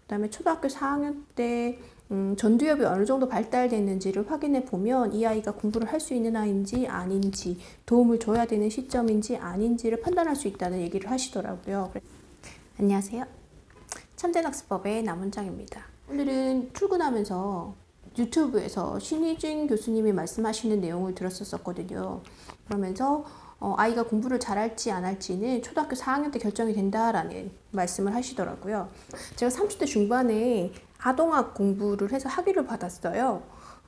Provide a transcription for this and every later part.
그다음에 초등학교 4학년 때 전두엽이 어느 정도 발달됐는지를 확인해 보면 이 아이가 공부를 할 수 있는 아이인지 아닌지, 도움을 줘야 되는 시점인지 아닌지를 판단할 수 있다는 얘기를 하시더라고요. 안녕하세요. 참된학습법의 남원장입니다. 오늘은 출근하면서 유튜브에서 신희진 교수님이 말씀하시는 내용을 들었었거든요. 그러면서 아이가 공부를 잘할지 안 할지는 초등학교 4학년 때 결정이 된다라는 말씀을 하시더라고요. 제가 30대 중반에 아동학 공부를 해서 학위를 받았어요.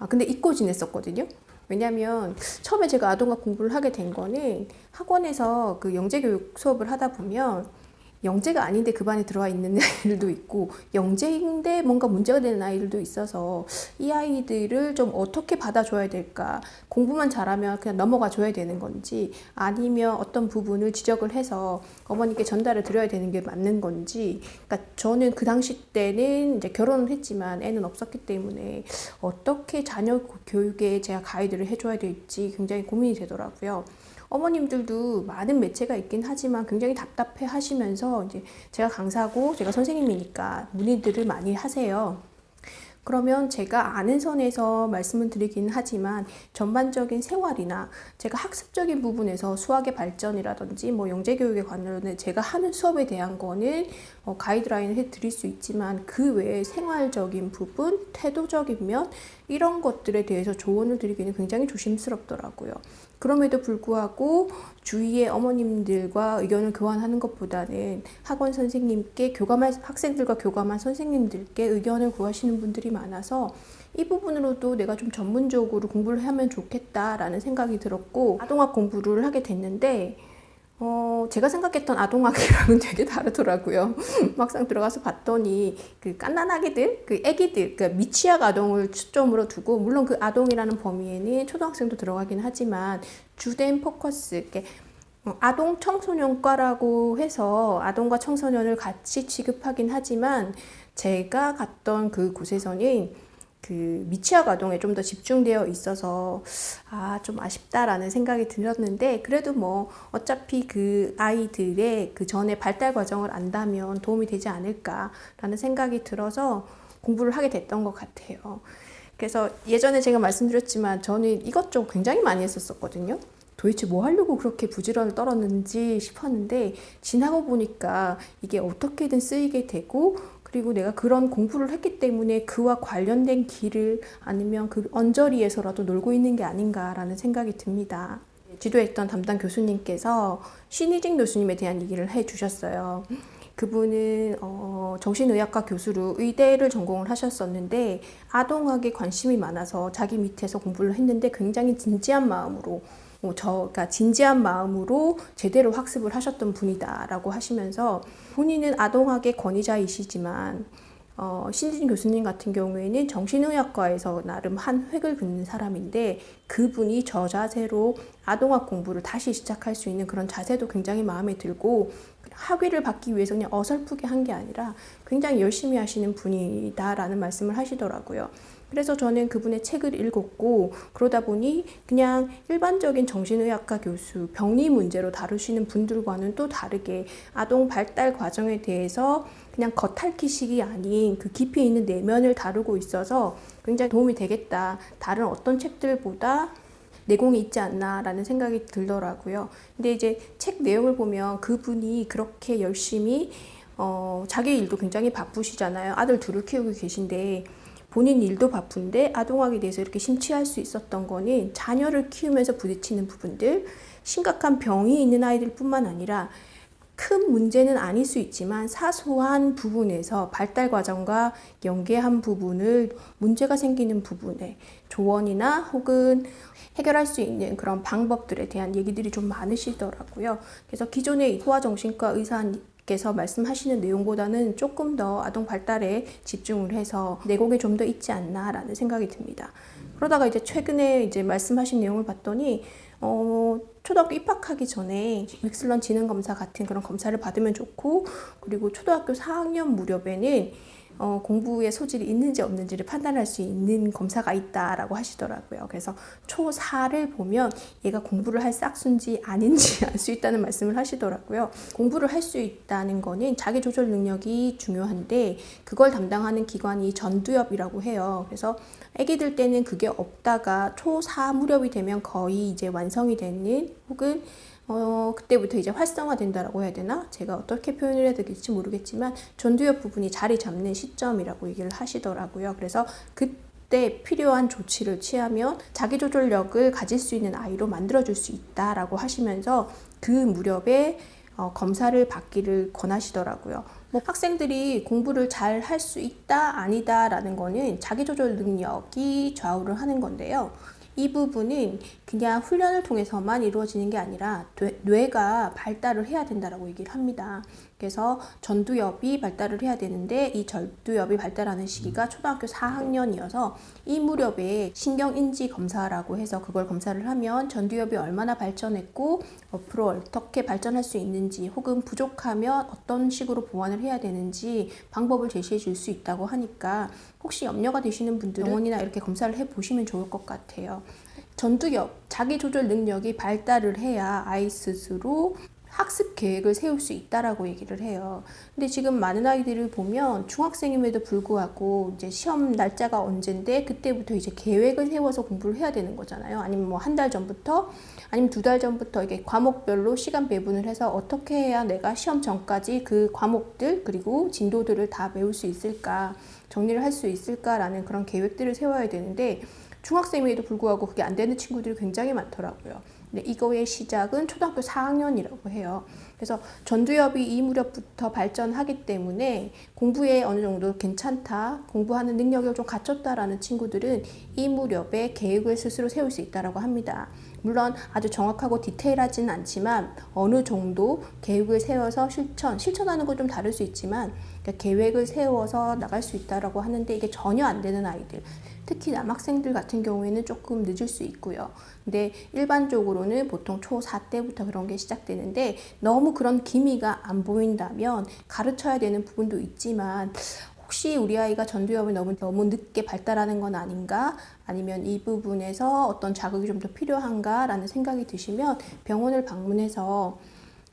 근데 잊고 지냈었거든요. 왜냐면 처음에 제가 아동학 공부를 하게 된 거는 학원에서 그 영재교육 수업을 하다 보면 영재가 아닌데 그 반에 들어와 있는 아이들도 있고 영재인데 뭔가 문제가 되는 아이들도 있어서 이 아이들을 좀 어떻게 받아줘야 될까, 공부만 잘하면 그냥 넘어가 줘야 되는 건지 아니면 어떤 부분을 지적을 해서 어머니께 전달을 드려야 되는 게 맞는 건지, 그러니까 저는 그 당시 때는 이제 결혼을 했지만 애는 없었기 때문에 어떻게 자녀 교육에 제가 가이드를 해줘야 될지 굉장히 고민이 되더라고요. 어머님들도 많은 매체가 있긴 하지만 굉장히 답답해 하시면서 이제 제가 강사고 제가 선생님이니까 문의들을 많이 하세요. 그러면 제가 아는 선에서 말씀을 드리긴 하지만 전반적인 생활이나 제가 학습적인 부분에서 수학의 발전이라든지 뭐 영재교육에 관련해 제가 하는 수업에 대한 거는 가이드라인을 해드릴 수 있지만 그 외에 생활적인 부분, 태도적인 면 이런 것들에 대해서 조언을 드리기는 굉장히 조심스럽더라고요. 그럼에도 불구하고 주위의 어머님들과 의견을 교환하는 것보다는 학원 선생님께 학생들과 교감한 선생님들께 의견을 구하시는 분들이 많아서 이 부분으로도 내가 좀 전문적으로 공부를 하면 좋겠다라는 생각이 들었고 아동학 공부를 하게 됐는데 제가 생각했던 아동학이랑은 되게 다르더라고요. 막상 들어가서 봤더니 그 갓난아기들, 그 애기들, 그 미취학 아동을 초점으로 두고 물론 그 아동이라는 범위에는 초등학생도 들어가긴 하지만 주된 포커스, 아동 청소년과라고 해서 아동과 청소년을 같이 취급하긴 하지만 제가 갔던 그 곳에서는 그 미취학 아동에 좀 더 집중되어 있어서 좀 아쉽다라는 생각이 들었는데 그래도 뭐 어차피 그 아이들의 그 전에 발달 과정을 안다면 도움이 되지 않을까라는 생각이 들어서 공부를 하게 됐던 것 같아요. 그래서 예전에 제가 말씀드렸지만 저는 이것저것 굉장히 많이 했었거든요. 도대체 뭐 하려고 그렇게 부지런을 떨었는지 싶었는데 지나고 보니까 이게 어떻게든 쓰이게 되고 그리고 내가 그런 공부를 했기 때문에 그와 관련된 길을 아니면 그 언저리에서라도 놀고 있는 게 아닌가라는 생각이 듭니다. 지도했던 담당 교수님께서 신희진 교수님에 대한 얘기를 해주셨어요. 그분은 정신의학과 교수로 의대를 전공을 하셨었는데 아동학에 관심이 많아서 자기 밑에서 공부를 했는데 굉장히 진지한 마음으로 그러니까 진지한 마음으로 제대로 학습을 하셨던 분이다라고 하시면서 본인은 아동학의 권위자이시지만 신진 교수님 같은 경우에는 정신의학과에서 나름 한 획을 긋는 사람인데 그분이 저 자세로 아동학 공부를 다시 시작할 수 있는 그런 자세도 굉장히 마음에 들고 학위를 받기 위해서 그냥 어설프게 한 게 아니라 굉장히 열심히 하시는 분이다라는 말씀을 하시더라고요. 그래서 저는 그분의 책을 읽었고 그러다 보니 그냥 일반적인 정신의학과 교수, 병리 문제로 다루시는 분들과는 또 다르게 아동 발달 과정에 대해서 그냥 겉핥기식이 아닌 그 깊이 있는 내면을 다루고 있어서 굉장히 도움이 되겠다. 다른 어떤 책들보다 내공이 있지 않나라는 생각이 들더라고요. 근데 이제 책 내용을 보면 그분이 그렇게 열심히 자기 일도 굉장히 바쁘시잖아요. 아들 둘을 키우고 계신데 본인 일도 바쁜데 아동학에 대해서 이렇게 심취할 수 있었던 거는 자녀를 키우면서 부딪히는 부분들, 심각한 병이 있는 아이들 뿐만 아니라 큰 문제는 아닐 수 있지만 사소한 부분에서 발달 과정과 연계한 부분을 문제가 생기는 부분에 조언이나 혹은 해결할 수 있는 그런 방법들에 대한 얘기들이 좀 많으시더라고요. 그래서 기존의 소아정신과 의사께서 말씀하시는 내용보다는 조금 더 아동 발달에 집중을 해서 내공이 좀 더 있지 않나라는 생각이 듭니다. 그러다가 이제 최근에 이제 말씀하신 내용을 봤더니 초등학교 입학하기 전에 웩슬런 지능 검사 같은 그런 검사를 받으면 좋고 그리고 초등학교 4학년 무렵에는 공부의 소질이 있는지 없는지를 판단할 수 있는 검사가 있다라고 하시더라고요. 그래서 초4를 보면 얘가 공부를 할 싹수인지 아닌지 알 수 있다는 말씀을 하시더라고요. 공부를 할 수 있다는 거는 자기 조절 능력이 중요한데 그걸 담당하는 기관이 전두엽이라고 해요. 그래서 아기들 때는 그게 없다가 초4 무렵이 되면 거의 이제 완성이 되는 혹은 그때부터 이제 활성화된다라고 해야 되나? 제가 어떻게 표현을 해야 될지 모르겠지만 전두엽 부분이 자리 잡는 시점이라고 얘기를 하시더라고요. 그래서 그때 필요한 조치를 취하면 자기조절력을 가질 수 있는 아이로 만들어줄 수 있다라고 하시면서 그 무렵에 검사를 받기를 권하시더라고요. 뭐 학생들이 공부를 잘 할 수 있다, 아니다라는 거는 자기조절 능력이 좌우를 하는 건데요. 이 부분은 그냥 훈련을 통해서만 이루어지는 게 아니라 뇌가 발달을 해야 된다라고 얘기를 합니다. 그래서 전두엽이 발달을 해야 되는데 이 전두엽이 발달하는 시기가 초등학교 4학년이어서 이 무렵에 신경인지 검사라고 해서 그걸 검사를 하면 전두엽이 얼마나 발전했고 앞으로 어떻게 발전할 수 있는지 혹은 부족하면 어떤 식으로 보완을 해야 되는지 방법을 제시해 줄 수 있다고 하니까 혹시 염려가 되시는 분들은 병원이나 이렇게 검사를 해보시면 좋을 것 같아요. 전두엽, 자기조절 능력이 발달을 해야 아이 스스로 학습 계획을 세울 수 있다라고 얘기를 해요. 근데 지금 많은 아이들을 보면 중학생임에도 불구하고 이제 시험 날짜가 언젠데 그때부터 이제 계획을 세워서 공부를 해야 되는 거잖아요. 아니면 뭐 한 달 전부터 아니면 2달 전부터 이게 과목별로 시간 배분을 해서 어떻게 해야 내가 시험 전까지 그 과목들 그리고 진도들을 다 배울 수 있을까, 정리를 할 수 있을까라는 그런 계획들을 세워야 되는데 중학생임에도 불구하고 그게 안 되는 친구들이 굉장히 많더라고요. 근데 이거의 시작은 초등학교 4학년이라고 해요. 그래서 전두엽이 이 무렵부터 발전하기 때문에 공부에 어느 정도 괜찮다, 공부하는 능력을 좀 갖췄다라는 친구들은 이 무렵에 계획을 스스로 세울 수 있다라고 합니다. 물론 아주 정확하고 디테일하지는 않지만 어느 정도 계획을 세워서 실천하는 건 좀 다를 수 있지만 그러니까 계획을 세워서 나갈 수 있다라고 하는데 이게 전혀 안 되는 아이들, 특히 남학생들 같은 경우에는 조금 늦을 수 있고요. 근데 일반적으로는 보통 초4 때부터 그런 게 시작되는데 너무 그런 기미가 안 보인다면 가르쳐야 되는 부분도 있지만 혹시 우리 아이가 전두엽이 너무 늦게 발달하는 건 아닌가? 아니면 이 부분에서 어떤 자극이 좀 더 필요한가? 라는 생각이 드시면 병원을 방문해서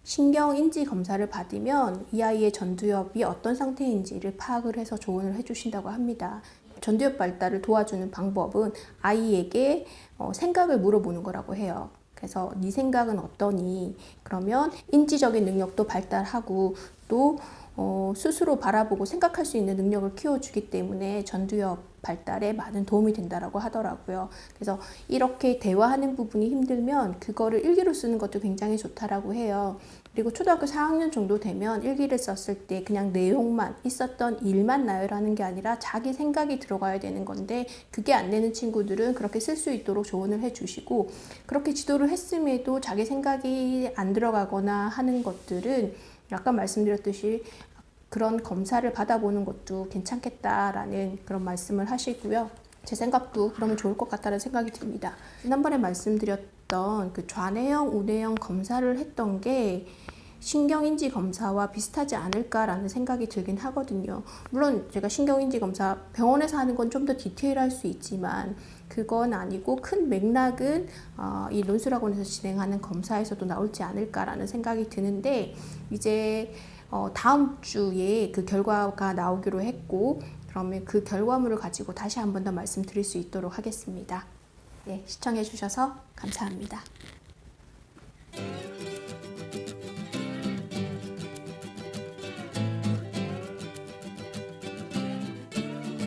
신경인지 검사를 받으면 이 아이의 전두엽이 어떤 상태인지를 파악을 해서 조언을 해주신다고 합니다. 전두엽 발달을 도와주는 방법은 아이에게 생각을 물어보는 거라고 해요. 그래서 네 생각은 어떠니? 그러면 인지적인 능력도 발달하고 또 스스로 바라보고 생각할 수 있는 능력을 키워주기 때문에 전두엽 발달에 많은 도움이 된다라고 하더라고요. 그래서 이렇게 대화하는 부분이 힘들면 그거를 일기로 쓰는 것도 굉장히 좋다라고 해요. 그리고 초등학교 4학년 정도 되면 일기를 썼을 때 그냥 내용만, 있었던 일만 나열하는 게 아니라 자기 생각이 들어가야 되는 건데 그게 안 되는 친구들은 그렇게 쓸 수 있도록 조언을 해주시고 그렇게 지도를 했음에도 자기 생각이 안 들어가거나 하는 것들은 아까 말씀드렸듯이 그런 검사를 받아보는 것도 괜찮겠다라는 그런 말씀을 하시고요. 제 생각도 그러면 좋을 것 같다는 생각이 듭니다. 지난번에 말씀드렸던 그 좌뇌형, 우뇌형 검사를 했던 게 신경인지 검사와 비슷하지 않을까라는 생각이 들긴 하거든요. 물론 제가 신경인지 검사 병원에서 하는 건 좀 더 디테일할 수 있지만 그건 아니고 큰 맥락은 이 논술학원에서 진행하는 검사에서도 나올지 않을까라는 생각이 드는데 이제 다음 주에 그 결과가 나오기로 했고 그러면 그 결과물을 가지고 다시 한 번 더 말씀드릴 수 있도록 하겠습니다. 네, 시청해 주셔서 감사합니다.